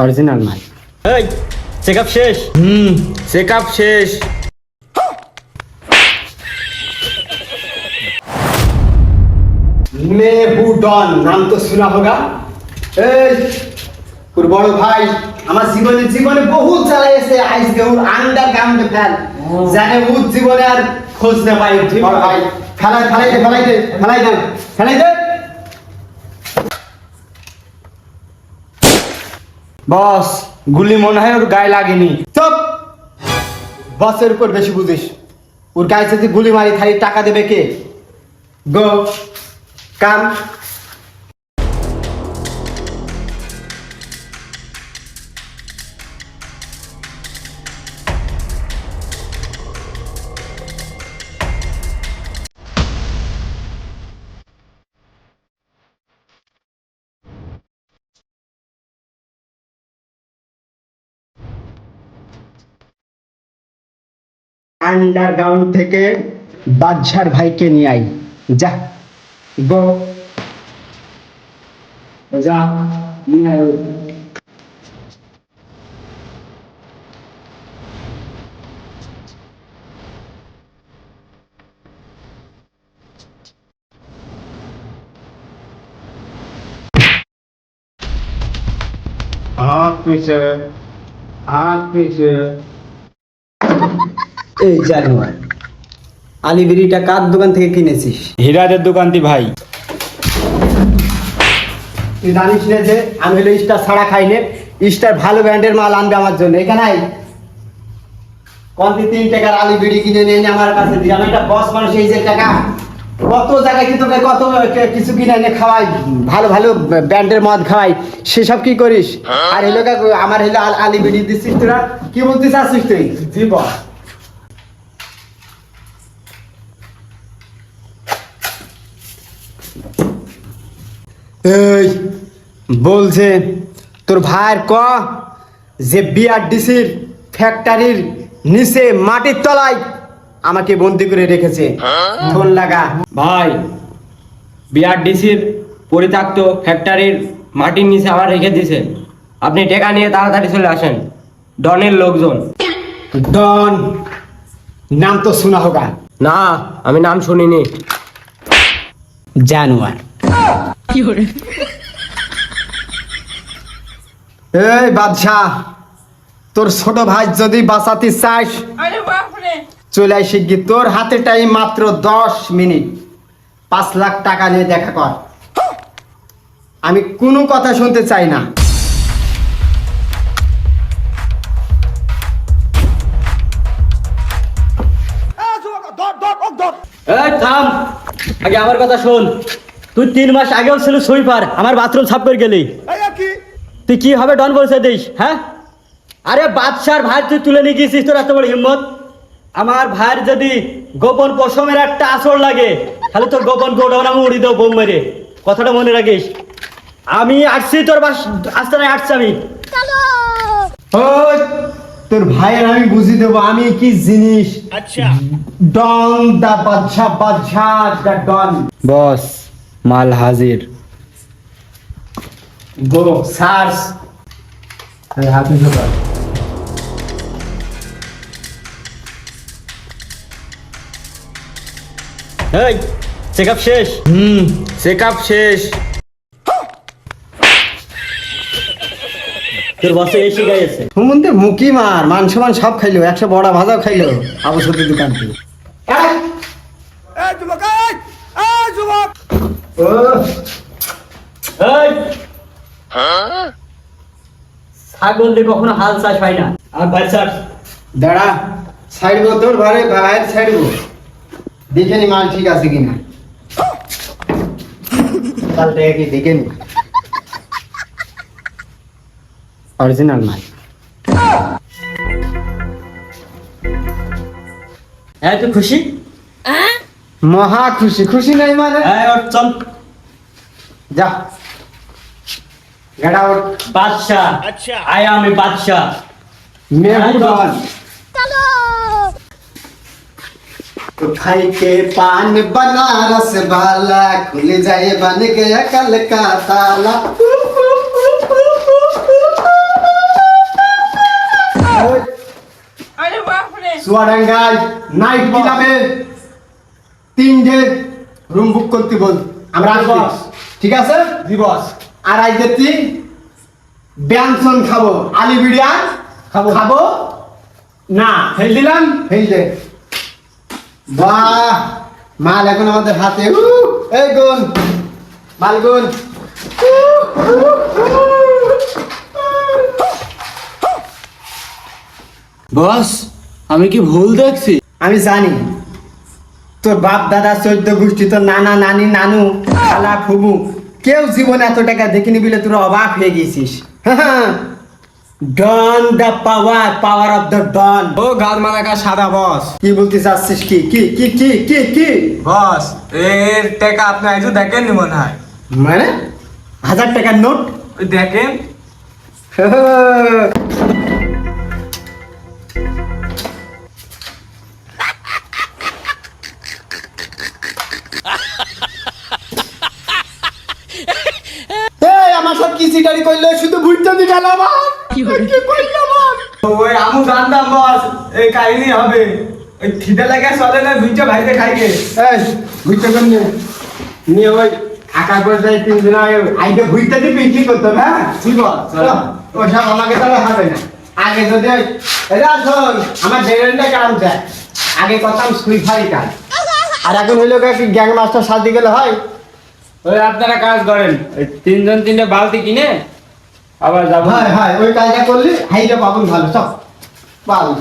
Original মাল। এই checkup শেষ? চেকআপ শেষ। মেহু डॉन नाम तो सुना होगा। তোর বড় ভাই আমার জীবনে বহুত চালাইছে আজকে ওর আন্ডারগ্রাউন্ডে ফেল জানে ও জীবনে আর খোঁজ না পাই। বড় ভাই ফেলাই দে। বস গুলি মনে হয় ওর গায়ে লাগেনি। চুপ, বসের উপর বেশি বুঝিস। ওর গায়ে যদি গুলি মারি খালি টাকা দেবে কে? গো কাম। আন্ডারগ্রাউন্ড থেকে বাদশার ভাইকে নিয়ে আই। যা গো যা নিয়ে আয়। এই জানোয়ার, আলিবিরিটা কার দোকান থেকে কিনেছিস? হীরাদের দোকানটি ভাই। তুই জানিস না যে আমি হলো স্টার ছাড়া খাইলে স্টার ভালো ব্র্যান্ডের মাল আনবে আমার জন্য। এখানে আই কন্তি 3 টাকার আলিবিরি কিনে নিয়ে এনে আমার কাছে দিয়ে। আমি একটা বস মানুষ, এই যে টাকা কত জায়গায় কি তোকে কত কিছু কিনে এনে খাওয়াই, ভালো ভালো ব্র্যান্ডের মদ খাওয়াই, সেসব কি করিস? আর হলো আমার হলো আলিবিরি দিচ্ছিস। তোরা কি বলতে চাচ্ছিস তুই? জি বস। এই বলছে তোর ভাইয়ের ক যে বিআরডিসির ফ্যাক্টরির নিচে মাটির তলায় আমাকে বন্দি করে রেখেছে। ফোন লাগা ভাই, বিআরডিসির পরিত্যক্ত ফ্যাক্টরির মাটির নিচে আবার রেখে দিয়েছে। আপনি টাকা নিয়ে তাড়াতাড়ি চলে আসেন। ডনের লোকজন। ডন নাম তো শোনা হোগা? না, আমি নাম শুনিনি। জানোয়ার। এই বাদশাহ, তোর ছোট ভাই যদি বাঁচাতে চাস চলে আয় শিগগির। তোর হাতে টাইম মাত্র 10 মিনিট। 5 লাখ টাকা নিয়ে দেখা কর। আমি কোনো কথা শুনতে চাই না। এই থাম, আগে আমার কথা শোন। তুই 3 মাস আগেও ছিল সুইপার, আমার বাথরুম সাফ করে গেলি। তুই কি হবে ডন বলছে দিস? হ্যাঁ, আরে বাদশার ভাই তুই তুলে নিয়ে গেছিস। তোর এত বড় হিম্মত! আমার ভাইয়ের যদি গোপন পশমের একটা আসর লাগে তাহলে তোর গোপন গোডাউন আমি উড়ি দেবো বোম মেরে। কথাটা মনে রাখিস। আমি আসছি তোর আস্তানায় আসছি আমি। ওই তোর ভাইয়ের আমি বুঝি দেবো আমি কি জিনিস। ডন দা বাদশাহ দা ডন। বস, মাল হাজির। গো সার্চ। হাতে ঢোকা। এই চেকআপ শেষ? চেকআপ শেষ। তোর বসে এই শিখাই আছে। হুমন্তে মুকি মার, মান সমান সব খাইলো, 100 বড়া ভাজাও খাইলো আবু সত্যি দোকান থেকে। ছাগল দিয়ে কখনো হাল চাষ হয় না। আর বাচ্চার দাঁড়া, ছাড়বো তোর ঘরে বাইরে ছাড়বো, দেখে নি মাল ঠিক আছে কিনা। কালটা কি দেখে নি অরিজিনাল মাল। হ্যাঁ, তুই খুশি? মহা খুশি। খুশি নাই মানে? চল যা গাড়া ওর। বাদশাহ, আয়া আমি বাদশাহ। মেহু डॉन। खाई के पान बनारस वाला खुल जाए बन गया कल का ताला। চুয়াডাঙ্গায় নাইট ক্লাবে 3 রুম বুক করতে বল, আমরা আসবো, ঠিক আছে? জি বস। আর আজকে তুই ব্যঞ্জন খাবো, আলি বিড়িয়া খাবো। খাবো না ফেল দিলাম। এই যে বাহ, মাল এখন আমাদের হাতে। এই গুণ মাল গুণ। বস আমি কি ভুল দেখছি? আমি জানি তোর বাপ দাদা 14 গোষ্ঠী, তোর নানা নানি নানু খালা ফুবু কেউ জীবনে এত টাকা দেখিনি বলে তোরা অবাক হয়ে গেছিস। Don the power, power of the Don. ও গাল মালাকা সাদা বস। কি বলতে চাচ্ছিস? কি কি কি কি কি কি বস এর টাকা আপনি আজও দেখেননি মনে হয়। মানে 1000 টাকার নোট? ওই দেখেন। এই আমার সব কি সিটারি কইলো, শুধু ভুইটা দি গেল আমার। কি কইলো আমার? ওই আমু জানতাম বস এই কাহিনী হবে। ওই খিদে লাগে চলে না দুইটা ভাইতে খাইকে। এই ভুইটা কোন নিয়ে ওই আকা করে যাই 3 দিন আগে ভুইটা দি বিক্রি করতে হবে। হ্যাঁ জি বস। চলো ওসব আমাকে তাহলে হবে না। আগে যদি এরা শোন, আমার ডেরেন্টটা কাম যায়, আগে করতাম সুইফারি কাজ, আর এখন হইলো কি গ্যাং মাস্টার সাজি গেলে হয়। ওই আপনারা কাজ করেন, ওই 3 জন 3টা বালতি কিনে আবার যাবো। হয় হয় ওই কাজটা করলে হাইটা পাবন ভালো। সব ভালো